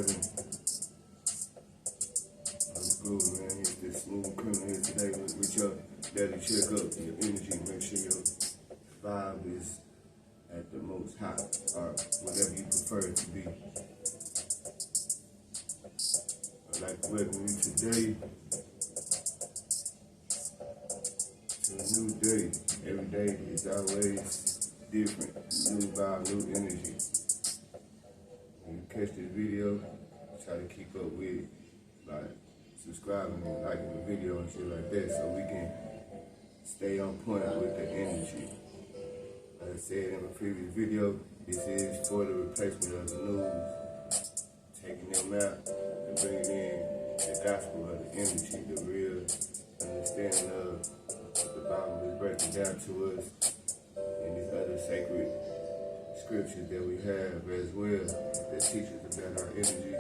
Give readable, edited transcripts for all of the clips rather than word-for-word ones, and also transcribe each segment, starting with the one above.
C.O.R.N. I'm good, man. Here's this smooth criminal here today with your daily checkup, your energy. Make sure your vibe is at the most high, or whatever you prefer it to be. I'd like to welcome you today to a new day. Every day is always different. New vibe, new energy. When you catch this video, try to keep up with it by subscribing and liking the video and shit like that, so we can stay on point with the energy. Like I said in my previous video, this is for the replacement of the news, taking them out and bringing in the gospel of the energy, the real understanding of what the Bible is breaking down to us, and these other sacred scriptures that we have as well that teach us about our energy.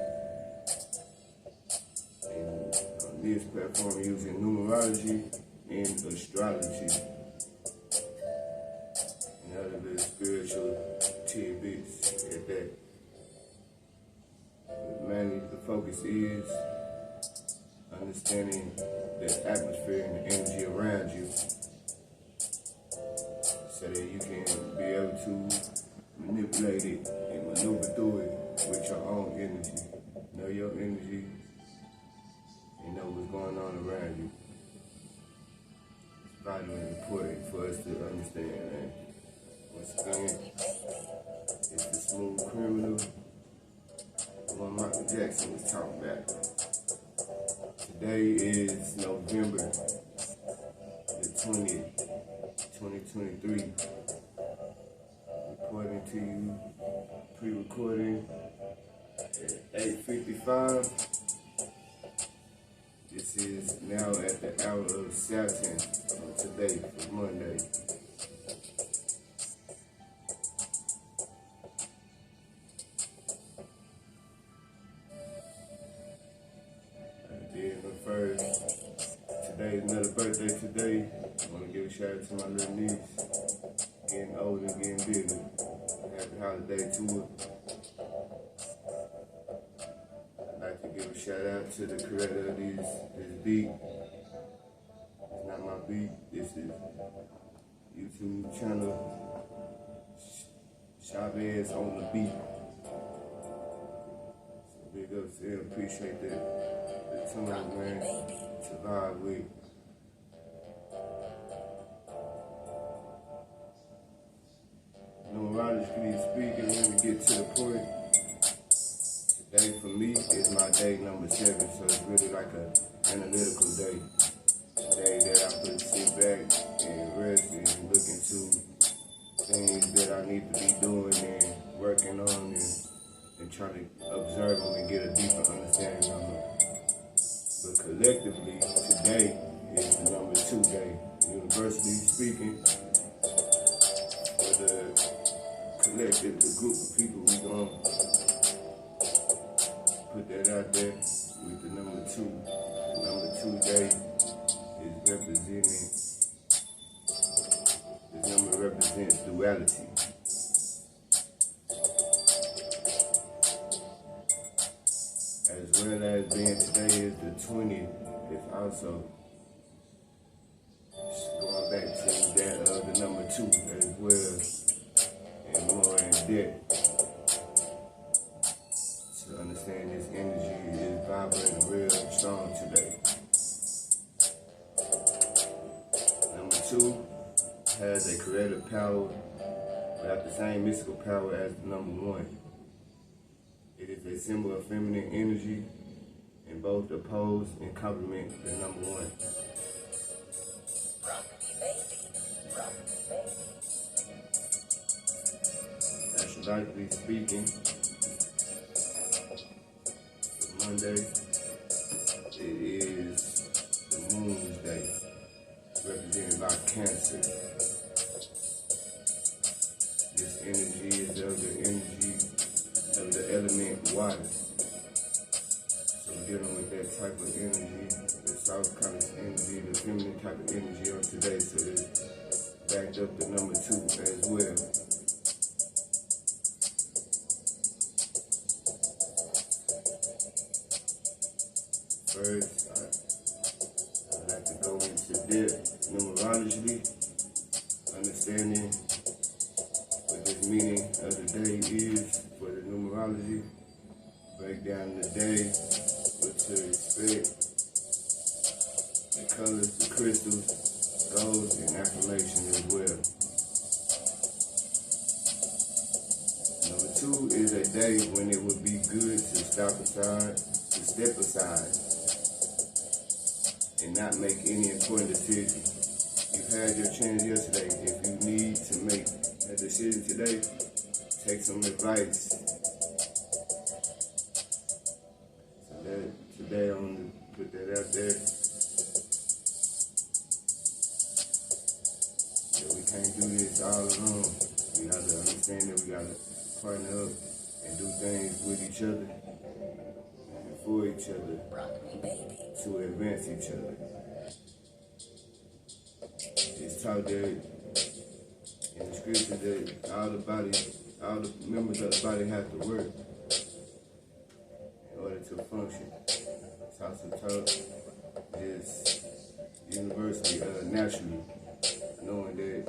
And on this platform, using numerology and astrology and other little spiritual tidbits at that. But mainly the focus is understanding the atmosphere and the energy around you, so that you can be able to manipulate it and maneuver through it with your own energy. Know your energy and know what's going on around you. It's vitally important for us to understand, man. Once again, it's the smooth criminal, the one Michael Jackson was talking about. Today is November the 20th, 2023. Reporting to you, pre-recording at 8:55. This is now at the hour of Saturn today, for Monday. First, today is another birthday today. I want to give a shout out to my little niece. Getting older and getting bigger. Happy holiday to her. I'd like to give a shout out to the creator of this beat. It's not my beat. This is YouTube channel, Chavez on the beat. So big ups to him. Appreciate that. The time, man, to vibe with. Numerologically speaking, let me get to the point. Today for me is my day number 7, so it's really like an analytical day. A day that I could sit back and rest and look into things that I need to be doing and working on and trying to observe them and get a deeper understanding of them. But collectively, today is the number 2 day. Universally speaking, for the collective, the group of people, we gonna put that out there with the number 2. The number 2 day is representing, this number represents duality. As well as being today is the 20th, it's also going back to that of the number 2 as well, and more in depth to understand this energy is vibrating real strong today. Number 2 has a creative power, but have the same mystical power as the number 1. It is a symbol of feminine energy, and both oppose and complement the number 1. Astrologically speaking, Monday, it is the moon's day, represented by Cancer. This energy is of the energy of the element water. So we're dealing with that type of energy, the soft kind of energy, the feminine type of energy on today. So it's backed up the number 2 as well. First, I'd like to go into depth numerologically, understanding what this meaning of the day is for the numerology. Break down the day, what to expect, the colors, the crystals, goals, and affirmation as well. Number 2 is a day when it would be good to step aside, and not make any important decision. You've had your chance yesterday. If you need to make a decision today, take some advice. So that today I want to put that out there. That we can't do this all alone. We have to understand that we gotta partner up and do things with each other and for each other to advance each other. It's taught that in the scripture that all the members of the body have to work in order to function. It's also taught just universally, naturally, knowing that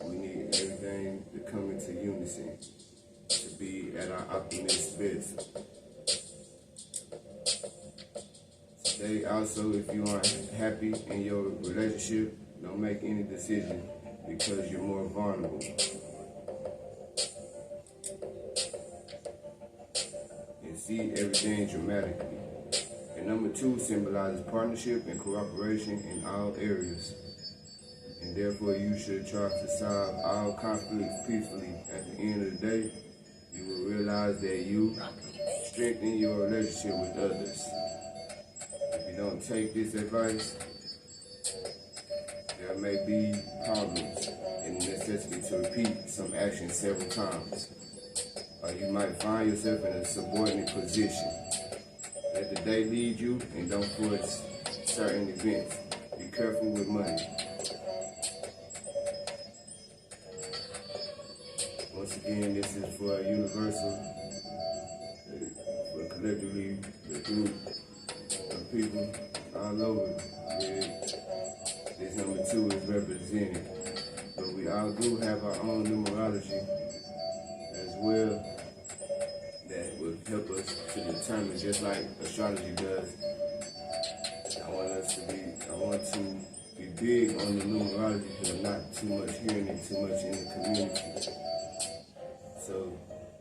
we need everything to come into unison to be at our optimist best. Today also, if you aren't happy in your relationship, don't make any decision because you're more vulnerable. And see everything dramatically. And number 2 symbolizes partnership and cooperation in all areas. And therefore you should try to solve all conflicts peacefully. At the end of the day, you will realize that you strengthen your relationship with others. If you don't take this advice, there may be problems and the necessity to repeat some action several times. Or you might find yourself in a subordinate position. Let the day lead you and don't force certain events. Be careful with money. Once again, this is for universal, for collectively the group of people all over where this number 2 is represented. But we all do have our own numerology as well that will help us to determine, just like astrology does. I want to be big on the numerology because I'm not too much hearing it too much in the community. So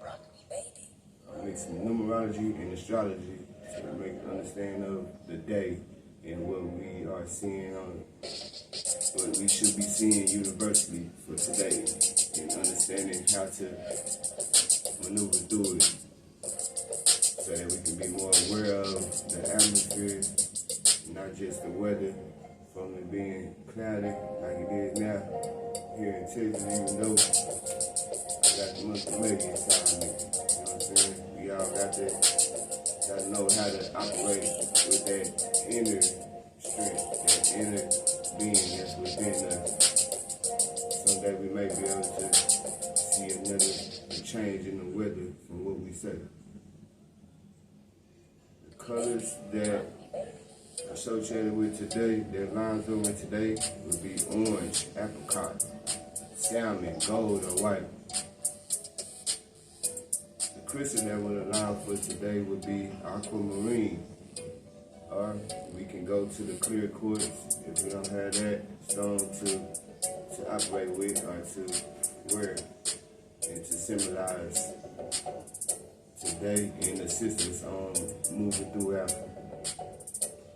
I mix numerology and astrology to make an understanding of the day and what we are seeing what we should be seeing universally for today, and understanding how to maneuver through it so that we can be more aware of the atmosphere, not just the weather, from it being cloudy like it is now here in Texas, even though I got the month of May inside me. You know what I'm saying? We all gotta know how to operate with that inner strength, that inner being that's within us. Someday we may be able to see another change in the weather from what we say. The colors that associated with today, that lines up with today, would be orange, apricot, salmon, gold, or white. The crystal that would align for today would be aquamarine, or we can go to the clear quartz if we don't have that stone to operate with or to wear and to symbolize today and assist us on moving throughout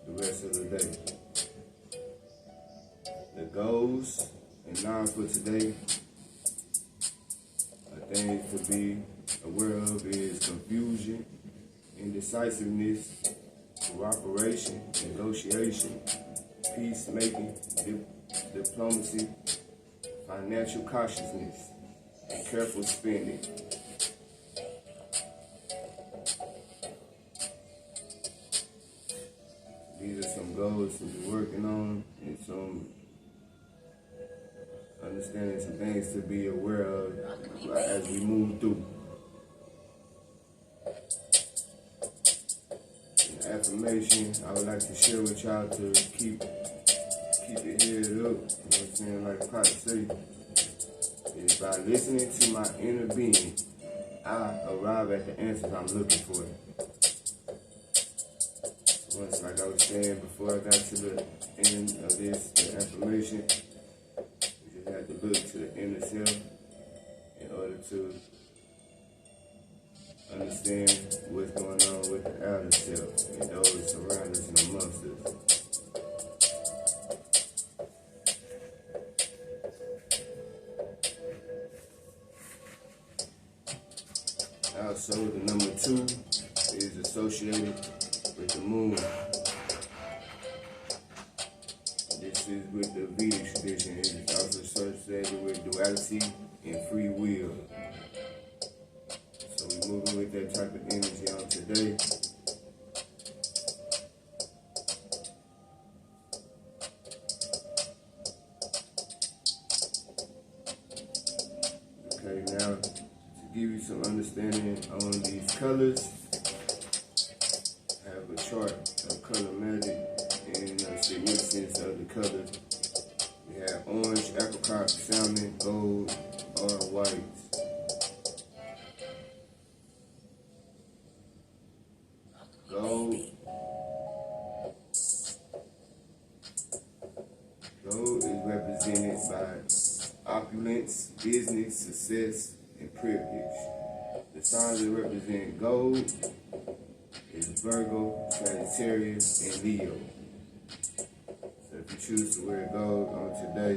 the rest of the day. The goals and lines for today, things to be aware of is confusion, indecisiveness, cooperation, negotiation, peacemaking, diplomacy, financial cautiousness, and careful spending. These are some goals to be working on and some understanding some things to be aware of as we move through. affirmation I would like to share with y'all to keep it head up, you know what I'm saying, like Pop say, is by listening to my inner being, I arrive at the answers I'm looking for. Once, like I was saying before I got to the end of this, the affirmation, you just have to look to the inner self in order to understand what's going on with the outer self and those around us and amongst us. Also, the number 2 is associated with the moon. This is with the Vedic tradition. It is also associated with duality and free will. So we're moving with that type of energy on today. Okay, now to give you some understanding on these colors, I have a chart of color magic and significance of the colors. We have orange, apricot, salmon, gold, or white. Gold is represented by opulence, business, success, and privilege. The signs that represent gold is Virgo, Sagittarius, and Leo. So if you choose to wear gold on today,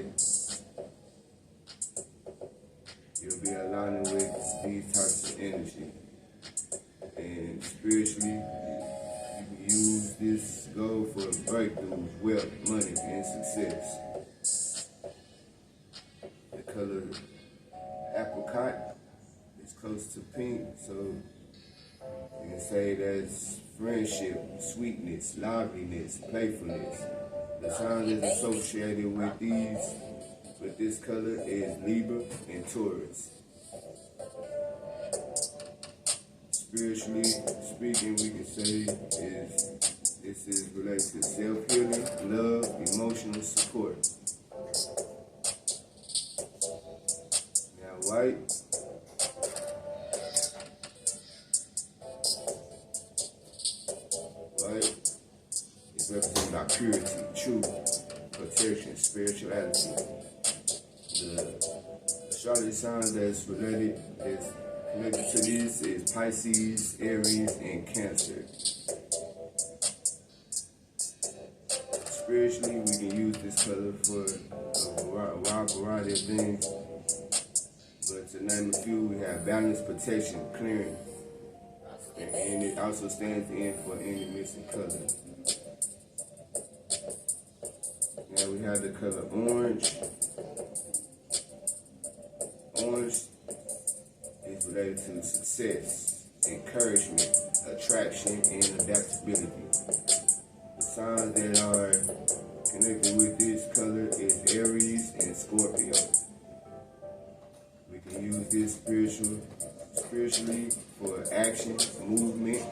you'll be aligning with these types of energy. And spiritually, you can use this gold for breakthroughs, wealth, money, and success. The color apricot is close to pink, so you can say that's friendship, sweetness, liveliness, playfulness. The sign that's associated with this color is Libra and Taurus. Spiritually speaking, we can say this is related to self-healing, love, emotional support. Now white is represented by purity, truth, protection, spirituality. The astrology sign that's connected to this is Pisces, Aries, and Cancer. Spiritually, we can use this color for a wide variety of things. But to name a few, we have balance, protection, clearance, and it also stands in for any missing color. Now we have the color orange. Orange is related to success, encouragement, attraction, and adaptability. The signs that are connected with this color is Aries and Scorpio. We can use this spiritually for action, movement,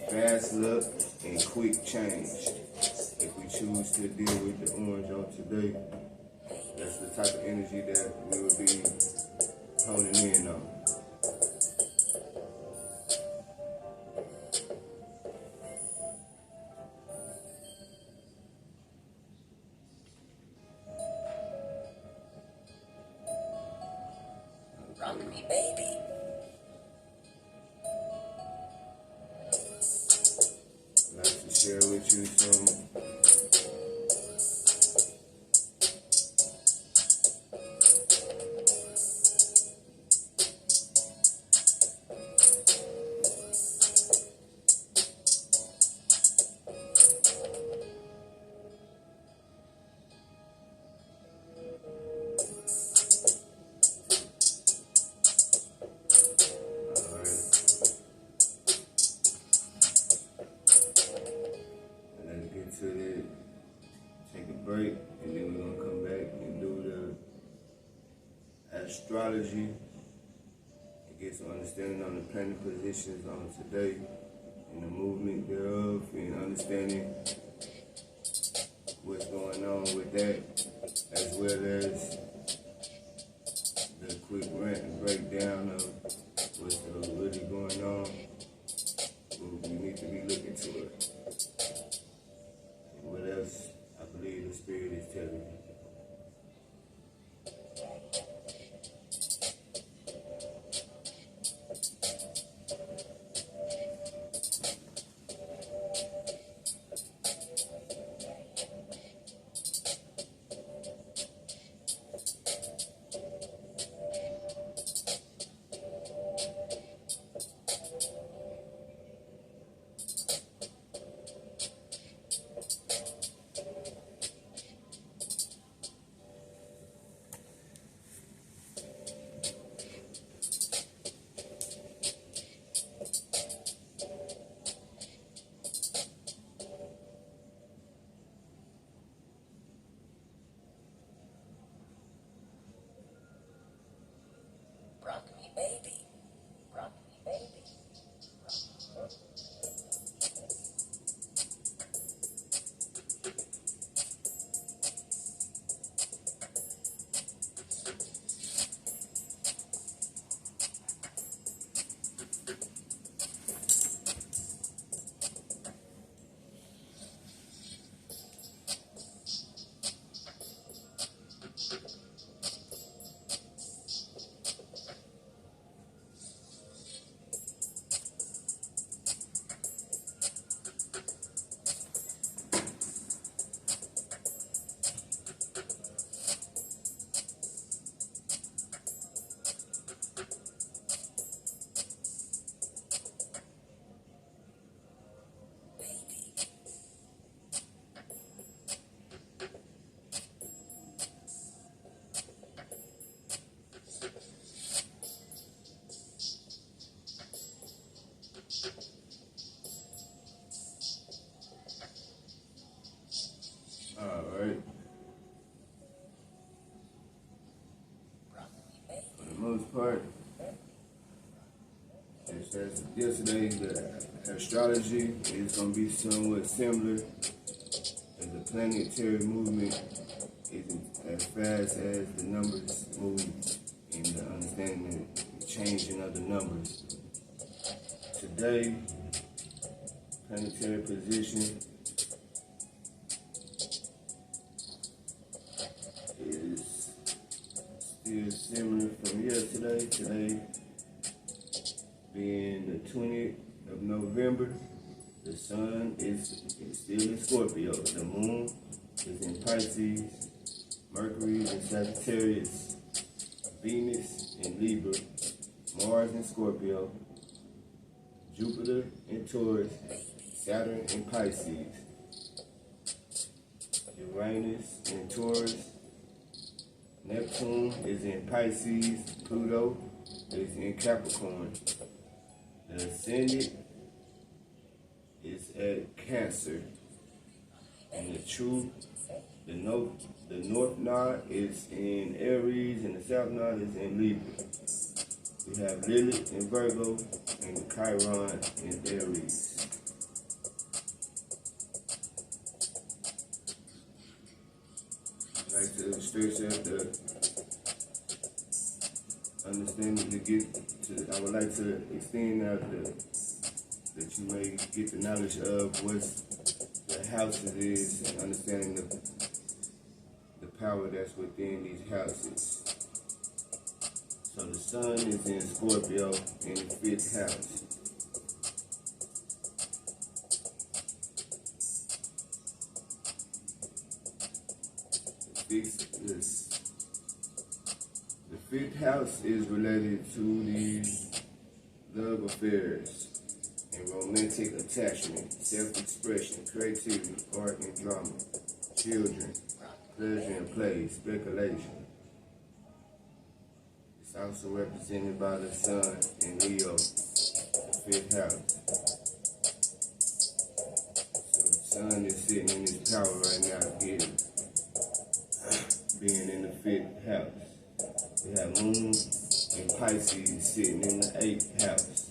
fast luck, and quick change. If we choose to deal with the orange on today, that's the type of energy that we will be honing in on. Rock me, baby. I'd like to share with you some take a break, and then we're going to come back and do the astrology and get some understanding on the planet positions on today and the movement thereof. of and understanding what's going on with that, as well as the quick rant and breakdown of what's really going on, what we need to be looking toward. And what else I believe the Spirit is telling me. Alright. For the most part, just as yesterday, the astrology is going to be somewhat similar, as the planetary movement isn't as fast as the numbers move in the understanding the changing of the numbers. Today, planetary position is still similar from yesterday. Today being the 20th of November, the sun is still in Scorpio. The moon is in Pisces, Mercury in Sagittarius, Venus in Libra, Mars in Scorpio, Jupiter in Taurus, Saturn in Pisces, Uranus in Taurus, Neptune is in Pisces, Pluto is in Capricorn. The ascendant is at Cancer, and the north node is in Aries, and the south node is in Libra. We have Lilith in Virgo, and the Chiron in Aries. I like to stretch out the understanding to get to. I would like to extend out that you may get the knowledge of what the houses is, and understanding the power that's within these houses. So the sun is in Scorpio in the 5th house. The 5th house is related to the love affairs and romantic attachment, self-expression, creativity, art and drama, children, pleasure and play, speculation. It's also represented by the sun in Leo, the 5th house. So the sun is sitting in his power right now, being in the 5th house. We have Moon and Pisces sitting in the 8th house.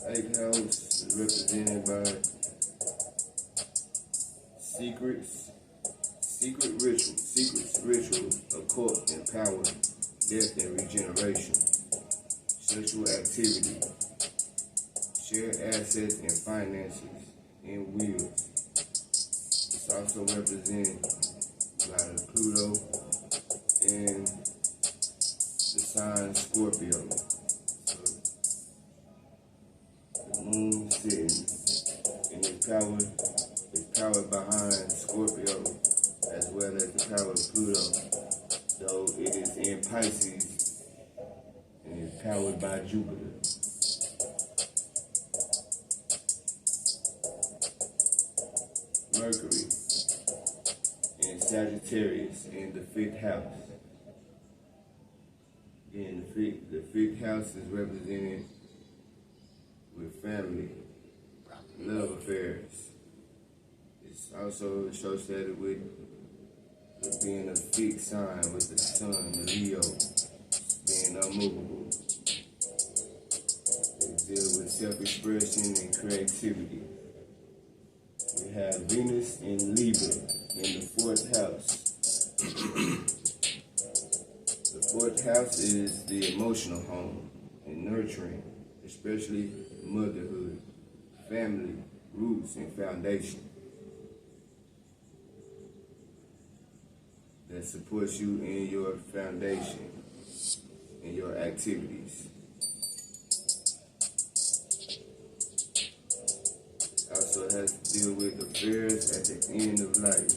8th house is represented by secrets, rituals, occult, and power, death, and regeneration, sexual activity, shared assets and finances, and wills. It's also represented by the Pluto and the sign Scorpio. So the moon sitting in the power behind Scorpio as well as the power of Pluto. Though it is in Pisces and is powered by Jupiter. Mercury in Sagittarius in the 5th house. Again, the fifth house is represented with family, love affairs. It's also associated with being a fixed sign with the sun, the Leo, being unmovable. They deal with self-expression and creativity. We have Venus in Libra in the 4th house. The 4th house is the emotional home and nurturing, especially motherhood, family, roots, and foundation that supports you in your foundation and your activities. Also has to deal with affairs at the end of life.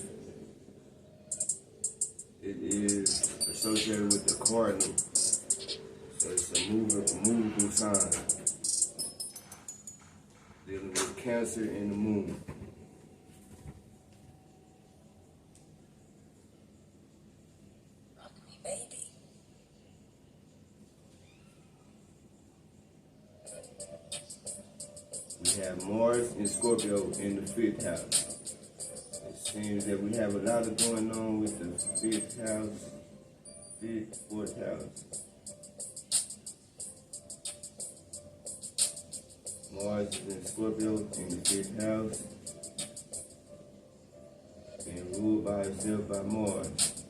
It is associated with the cardinal, so it's a movable sign. Dealing with Cancer and the moon. We have Mars and Scorpio in the 5th house. It seems that we have a lot of going on with the 5th house, 4th house. Mars is in Scorpio in the 5th house, being ruled by itself by Mars.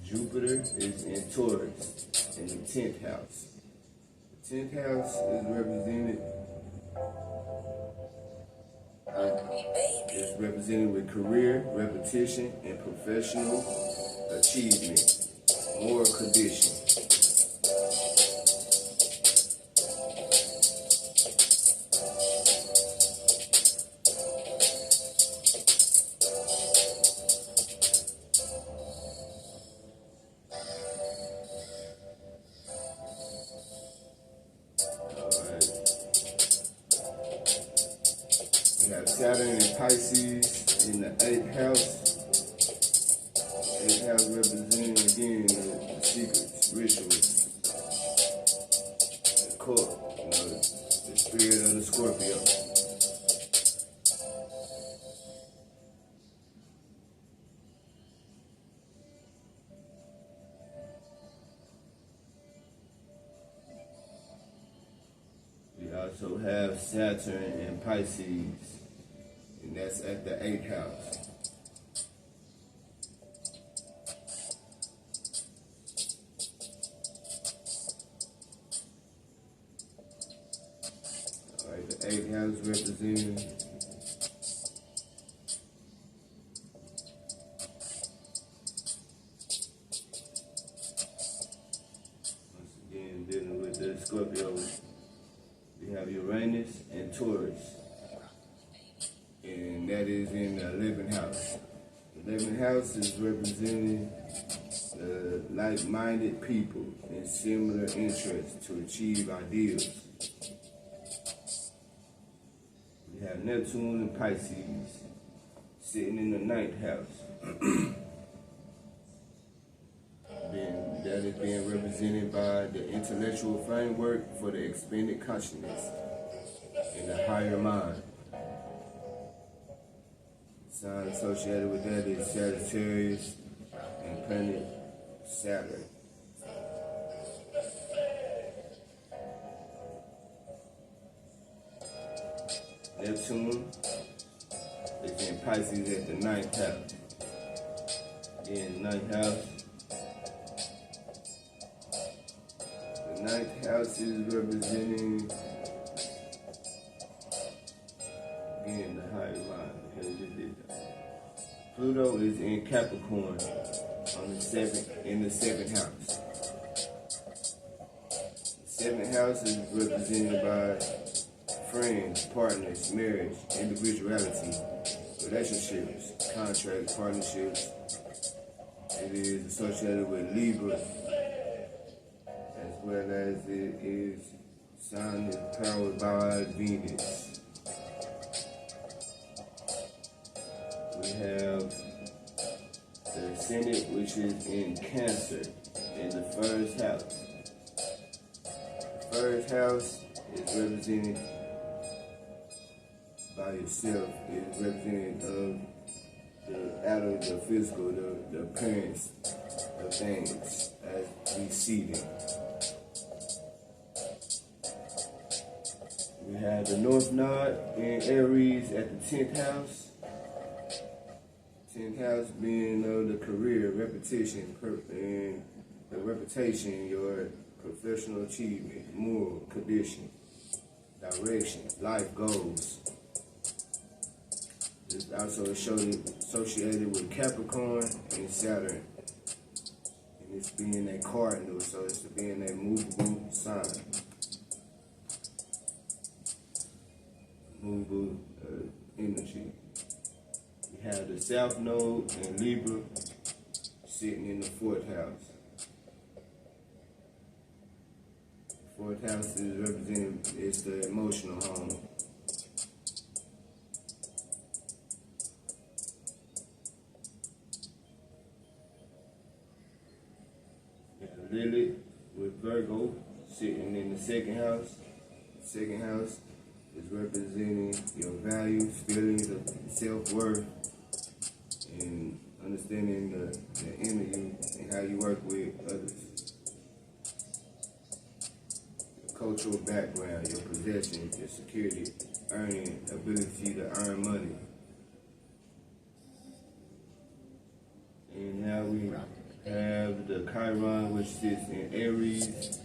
Jupiter is in Taurus in the 10th house. The 10th house is represented with career, repetition, and professional achievement, moral condition. We have Saturn and Pisces in the 8th house. 8th house representing again the secrets, rituals, the court, the spirit of the Scorpio. We also have Saturn and Pisces, and that's at the 8th house. All right, the 8th house representing once again dealing with the Scorpio. We have Uranus and Taurus, and that is in the 11th house. The 11th house is representing like-minded people and similar interests to achieve ideals. We have Neptune and Pisces sitting in the 9th house. That is being represented by the intellectual framework for the expanded consciousness and the higher mind. The sign associated with that is Sagittarius and planet Saturn. Neptune is in Pisces at the 9th house. Again, 9th house. The 9th house is representing, again, the higher mind. Pluto is in Capricorn on the 7th, in the 7th house. The 7th house is represented by friends, partners, marriage, individuality, relationships, contracts, partnerships. It is associated with Libra, as well as it is sign is powered by Venus. We have the Senate, which is in Cancer, in the 1st house. The 1st house is represented by yourself. It is represented the outer, the physical, the appearance of things as we see them. We have the North Node in Aries at the 10th house. 10th house being the career, repetition, and the reputation, your professional achievement, moral condition, direction, life goals. It's also associated with Capricorn and Saturn. And it's being a cardinal, so it's being a movable sign. Movable energy. We have the South Node and Libra sitting in the 4th house. The 4th house is represented, it's the emotional home. Lilith with Virgo sitting in the 2nd house. The 2nd house is representing your values, feelings of self-worth, and understanding the inner you and how you work with others. Your cultural background, your possessions, your security, earning, ability to earn money. And now we have the C.O.R.N, which sits in Aries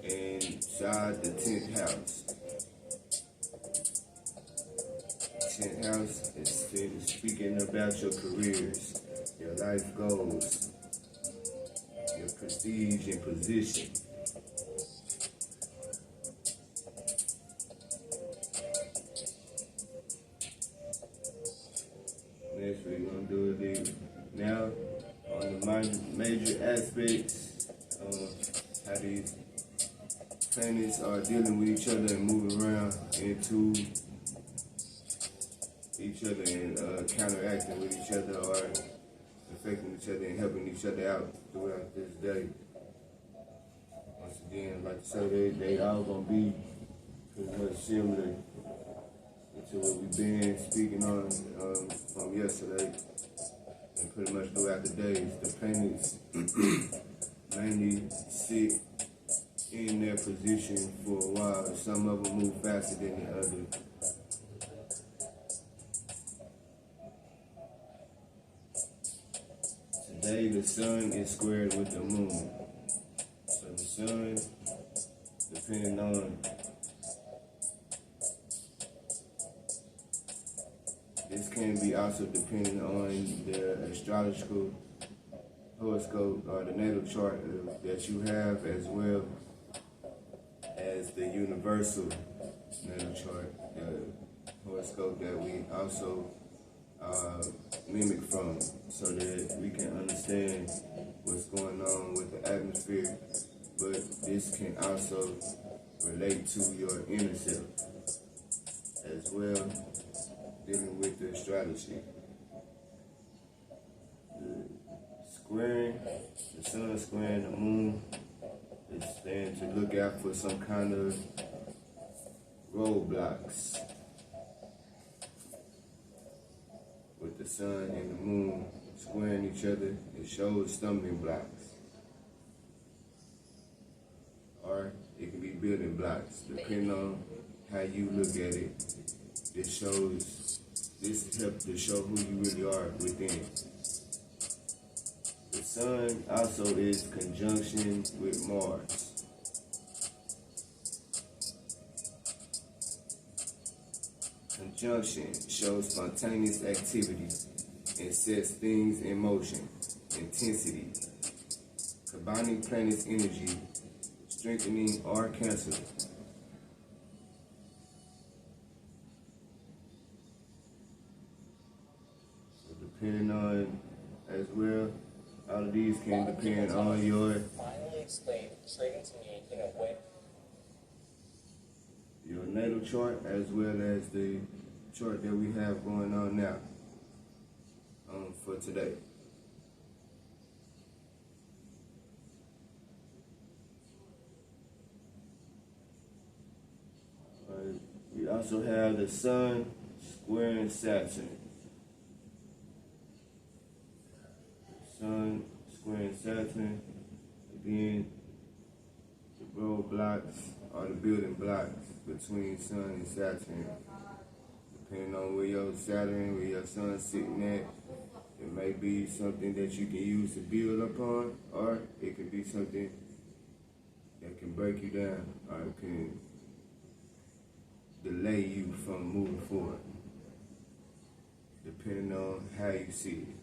inside the 10th house. 10th house is speaking about your careers, your life goals, your prestige and position. Next we're going to do the now on the major aspects of how these planets are dealing with each other and moving around into each other and counteracting with each other or affecting each other and helping each other out throughout this day. Once again, like I say, they all gonna be pretty much similar to what we've been speaking on from yesterday and pretty much throughout the days. The planets mainly sit in their position for a while. Some of them move faster than the other. Today the sun is squared with the moon. So the sun, depending on this can be also depending on the astrological horoscope or the natal chart that you have, as well as the universal natal chart, the horoscope that we also mimic from, so that we can understand what's going on with the atmosphere. But this can also relate to your inner self as well, dealing with the astrology. The sun squaring the moon is saying to look out for some kind of roadblocks. With the sun and the moon squaring each other, it shows stumbling blocks. Or it can be building blocks, depending on how you look at it This helps to show who you really are within. The sun also is conjunction with Mars. Conjunction shows spontaneous activity and sets things in motion. Intensity. Combining planets' energy, strengthening or canceling. So depending on as well, all of these can depend on your finally explained trading to me in a way. Your natal chart as well as the chart that we have going on now for today. We also have the sun squaring Saturn. Sun squaring Saturn. Again, the roadblocks are the building blocks between Sun and Saturn. Depending on where your Saturn, where your Sun's sitting at, it may be something that you can use to build upon, or it could be something that can break you down, or it can delay you from moving forward, depending on how you see it.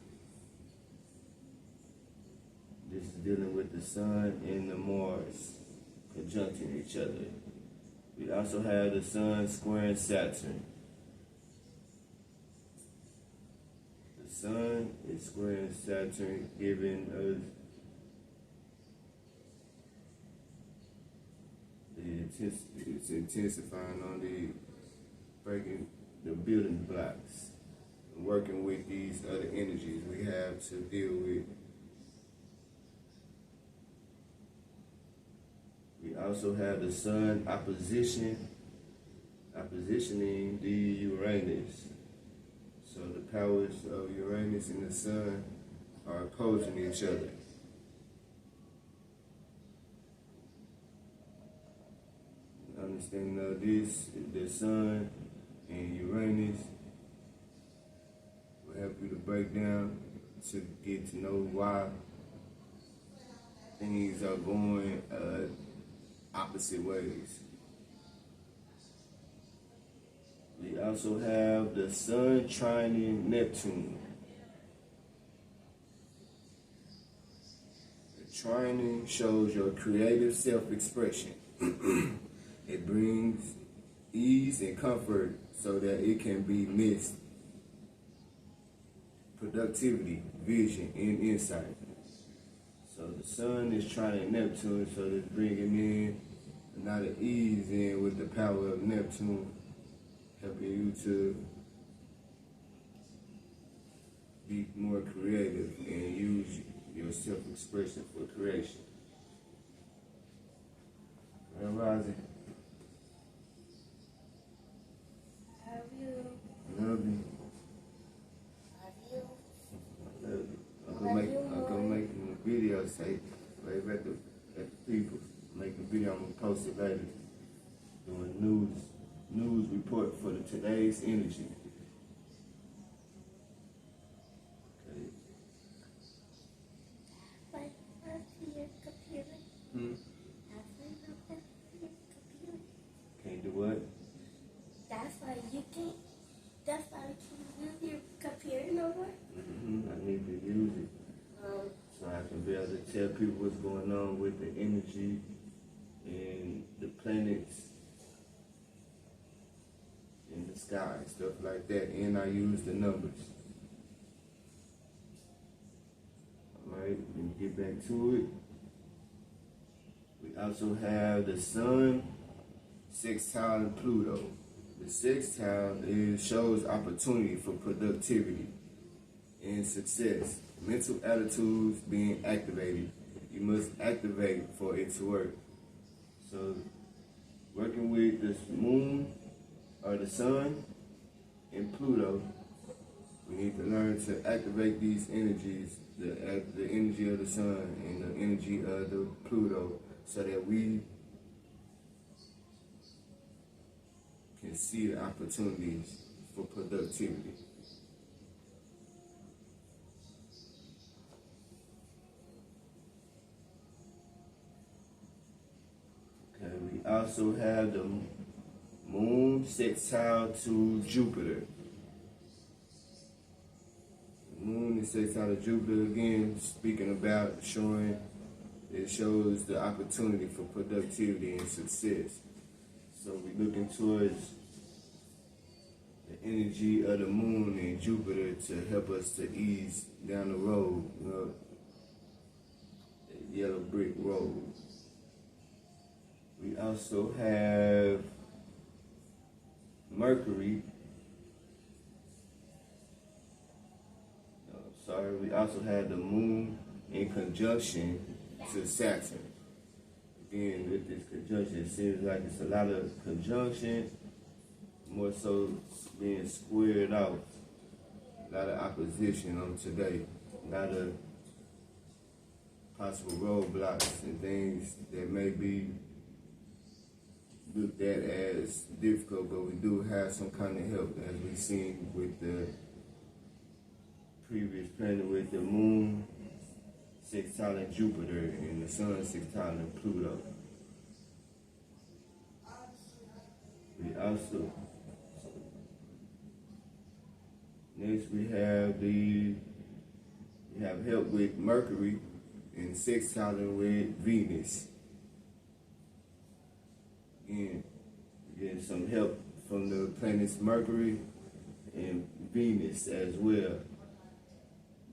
This is dealing with the Sun and the Mars conjuncting each other. We also have the Sun squaring Saturn. The Sun is squaring Saturn, giving us it's intensifying on the breaking the building blocks, working with these other energies we have to deal with. We also have the Sun oppositioning the Uranus. So the powers of Uranus and the Sun are opposing each other. Understanding of this, the Sun and Uranus will help you to break down to get to know why things are going opposite ways. We also have the Sun trining Neptune. The trining shows your creative self-expression. It brings ease and comfort so that it can be mixed productivity, vision, and insight. So the Sun is trining Neptune, so it's bringing in a lot of ease in with the power of Neptune, helping you to be more creative and use your self-expression for creation. Grand Rising. Love you. I love you. I'm gonna make a video say, wave at the people. Make a video, I'm gonna post it later. Doing news report for today's energy. Okay. Can't do what? That's why you can't use your computer no more? I need to use it so I can be able to tell people what's going on with the energy and the planets in the sky, stuff like that, and I use the numbers. Alright, let me get back to it. We also have the Sun sextile and Pluto. The sextile shows opportunity for productivity and success. Mental attitudes being activated. You must activate for it to work. So, working with the Moon or the Sun and Pluto, we need to learn to activate these energies, the energy of the Sun and the energy of the Pluto, so that we can and see the opportunities for productivity. Okay, we also have the moon sextile to Jupiter. The moon is sextile to Jupiter again, speaking about it shows the opportunity for productivity and success. So we're looking towards the energy of the moon and Jupiter to help us to ease down the road, the yellow brick road. We also have Mercury. We also have the moon in conjunction to Saturn. Again, with this conjunction, it seems like it's a lot of conjunction, more so being squared off, a lot of opposition on today, a lot of possible roadblocks and things that may be looked at as difficult, but we do have some kind of help, as we've seen with the previous planet with the moon sextile Jupiter and the sun sextile Pluto. We also next we have help with Mercury and sextile with Venus. Again, we're getting some help from the planets Mercury and Venus as well.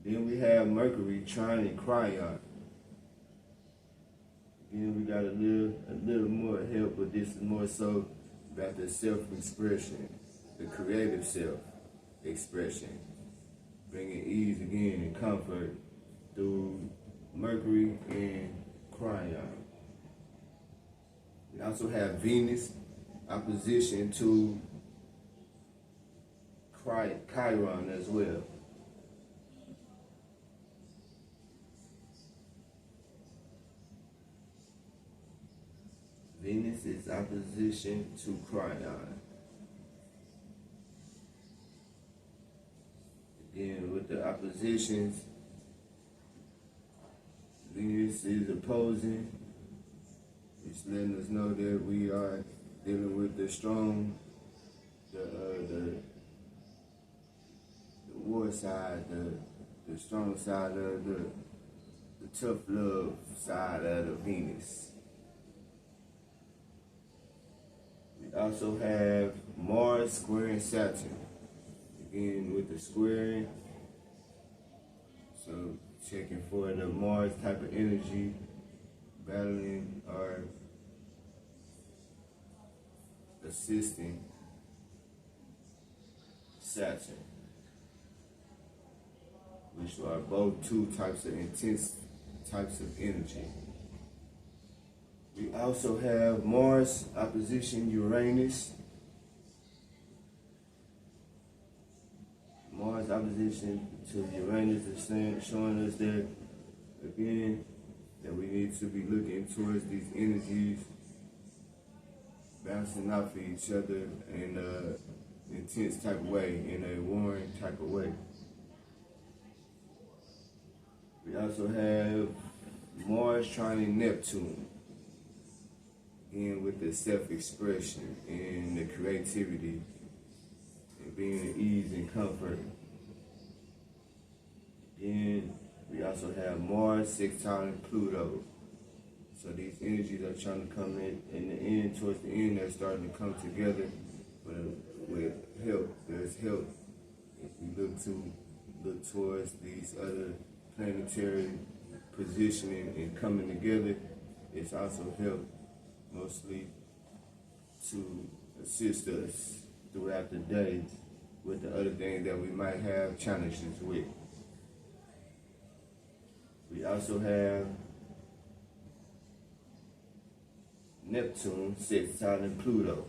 Then we have Mercury trining C.O.R.N. Again, we got a little more help, but this is more so about the self-expression, the creative self-expression, bringing ease again and comfort through Mercury and C.O.R.N. We also have Venus opposition to Chiron as well. Venus is opposition to C.O.R.N. Again, with the oppositions, Venus is opposing. It's letting us know that we are dealing with the strong, the war side, the strong side of the tough love side of the Venus. We also have Mars squaring Saturn. Again, with the squaring, so checking for the Mars type of energy, battling or assisting Saturn, which are both two types of intense types of energy. We also have Mars opposition Uranus. Mars opposition to Uranus is showing us that, again, that we need to be looking towards these energies bouncing off of each other in an intense type of way, in a warring type of way. We also have Mars trining Neptune, again with the self-expression and the creativity and being at ease and comfort. Again, we also have Mars sextile Pluto. So these energies are trying to come in the end, towards the end, they're starting to come together with help. There's help. If we look towards these other planetary positioning and coming together, it's also help mostly to assist us throughout the day with the other things that we might have challenges with. We also have Neptune sextile Pluto.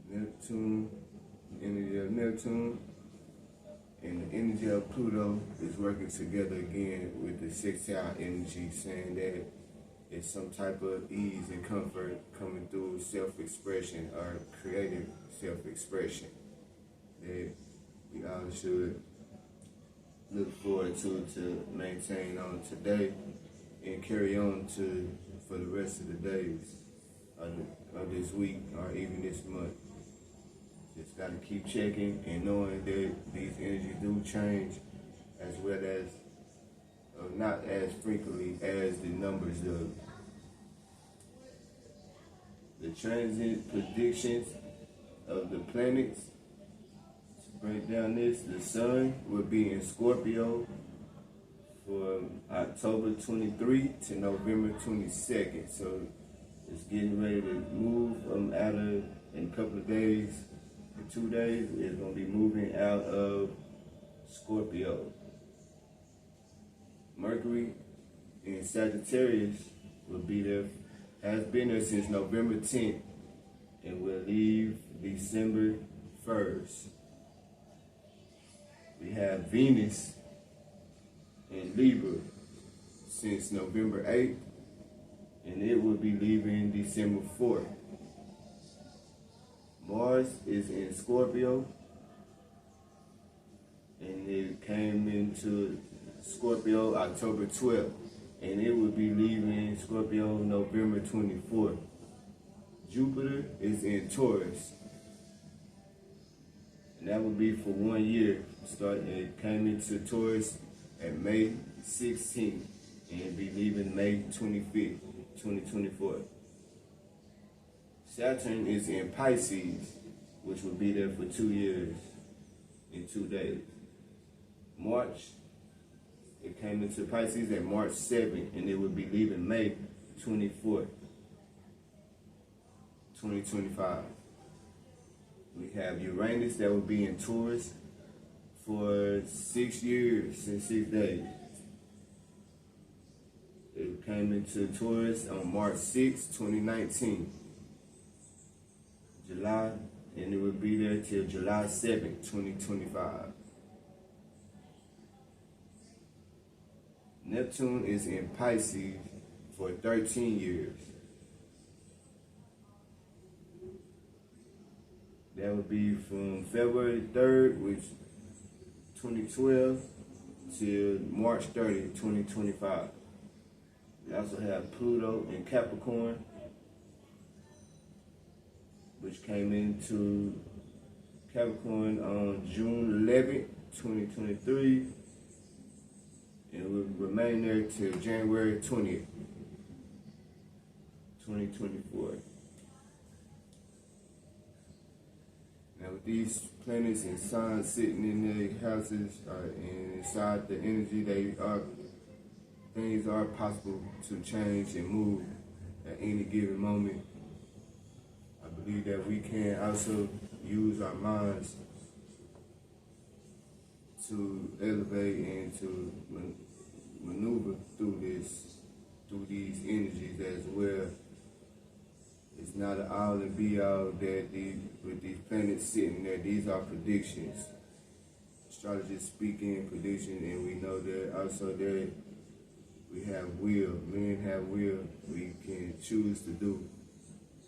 Neptune, the energy of Neptune and the energy of Pluto is working together again with the sextile energy, saying that it's some type of ease and comfort coming through self-expression or creative self-expression that we all should look forward to maintain on today and carry on to for the rest of the days of this week or even this month. Just gotta keep checking and knowing that these energies do change, as well as not as frequently as the numbers of the transit predictions of the planets. To break down this, the sun will be in Scorpio from October 23 to November 22nd. So it's getting ready to move out of, in a couple of days, in 2 days, it's going to be moving out of Scorpio. Mercury in Sagittarius will be there, has been there since November 10th, and will leave December 1st. We have Venus in Libra since November 8th, and it will be leaving December 4th. Mars is in Scorpio, and it came into Scorpio October 12th, and it will be leaving Scorpio November 24th. Jupiter is in Taurus, and that will be for 1 year. It came into Taurus at May 16th, and it'll be leaving May 25th, 2024. Saturn is in Pisces, which will be there for 2 years in 2 days. March, it came into Pisces at March 7th, and it will be leaving May 24th, 2025. We have Uranus that will be in Taurus for 6 years and 6 days. It came into Taurus on March 6, 2019. July, and it will be there till July 7th, 2025. Neptune is in Pisces for 13 years. That would be from February 3rd, which 2012, till March 30th, 2025. We also have Pluto in Capricorn, which came into Capricorn on June 11th, 2023, and will remain there till January 20th, 2024. Now with these planets and signs sitting in their houses and inside the energy, things are possible to change and move at any given moment. I believe that we can also use our minds to elevate and to maneuver through these energies as well. It's not an all and be all that with these planets sitting there. These are predictions. Astrologists speaking prediction, and we know that also that we have will. Men have will. We can choose to do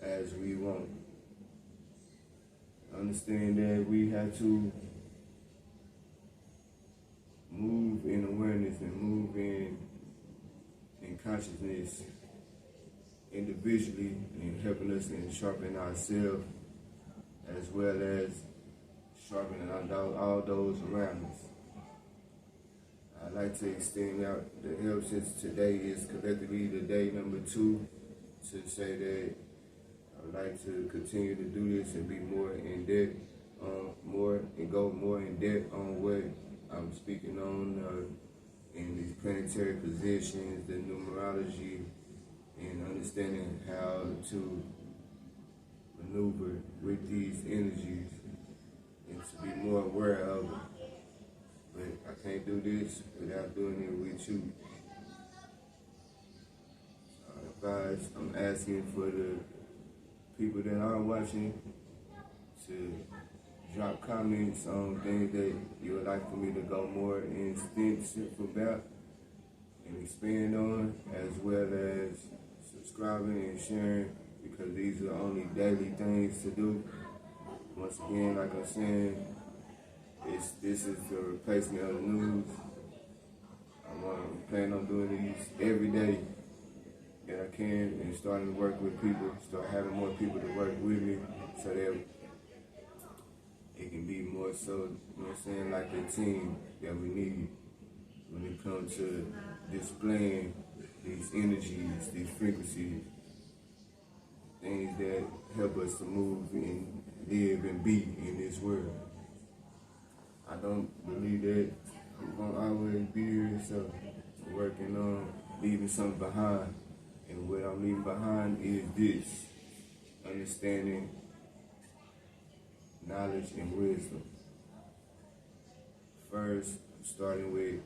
as we want. Understand that we have to move in awareness and move in consciousness individually, and helping us and sharpen ourselves as well as sharpening all those around us. I'd like to extend out the help, since today is collectively the day number 2, to say that I would like to continue to do this and be more in depth, go more in depth on what I'm speaking on in these planetary positions, the numerology, and understanding how to maneuver with these energies and to be more aware of them. But I can't do this without doing it with you. I'm asking for the people that are watching to drop comments on things that you would like for me to go more extensive about and expand on, as well as subscribing and sharing, because these are only daily things to do. Once again, like I'm saying, this is the replacement of the news. I'm planning on doing these every day that I can, and starting to work with people, start having more people to work with me, so that it can be more so, you know what I'm saying, like a team that we need when it comes to displaying these energies, these frequencies, things that help us to move and live and be in this world. I don't believe that we're gonna always be here, so I'm working on leaving something behind. And what I'm leaving behind is this: understanding, knowledge, and wisdom. First, starting with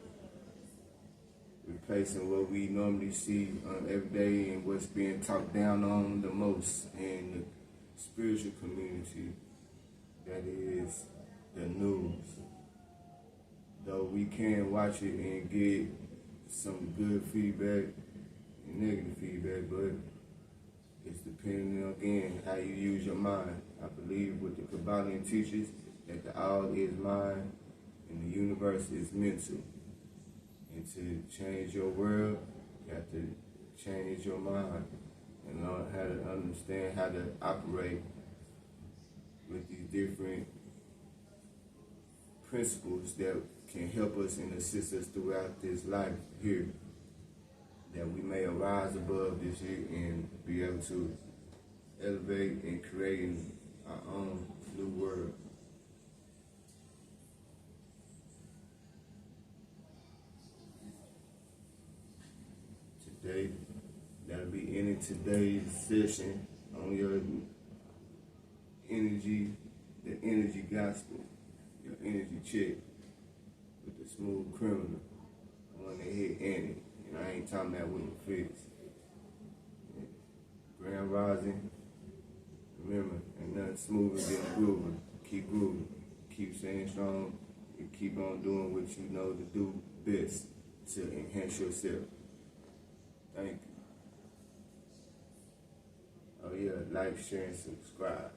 replacing what we normally see every day and what's being talked down on the most in the spiritual community, that is the news. Though we can watch it and get some good feedback and negative feedback, but it's depending on, again, how you use your mind. I believe what the Kabbalion teaches, that the all is mind and the universe is mental. And to change your world, you have to change your mind and learn how to understand how to operate with these different principles that can help us and assist us throughout this life here, that we may arise above this here and be able to elevate and create our own new world. Today, that'll be ending today's session on your energy, the energy gospel, your energy check with the smooth criminal, the one that hit Annie. And I ain't talking about with the fix. Grand Rising, remember, ain't nothing smoother than grooving. Keep grooving, keep staying strong, and keep on doing what you know to do best to enhance yourself. Thank you. Oh yeah, like, share, and subscribe.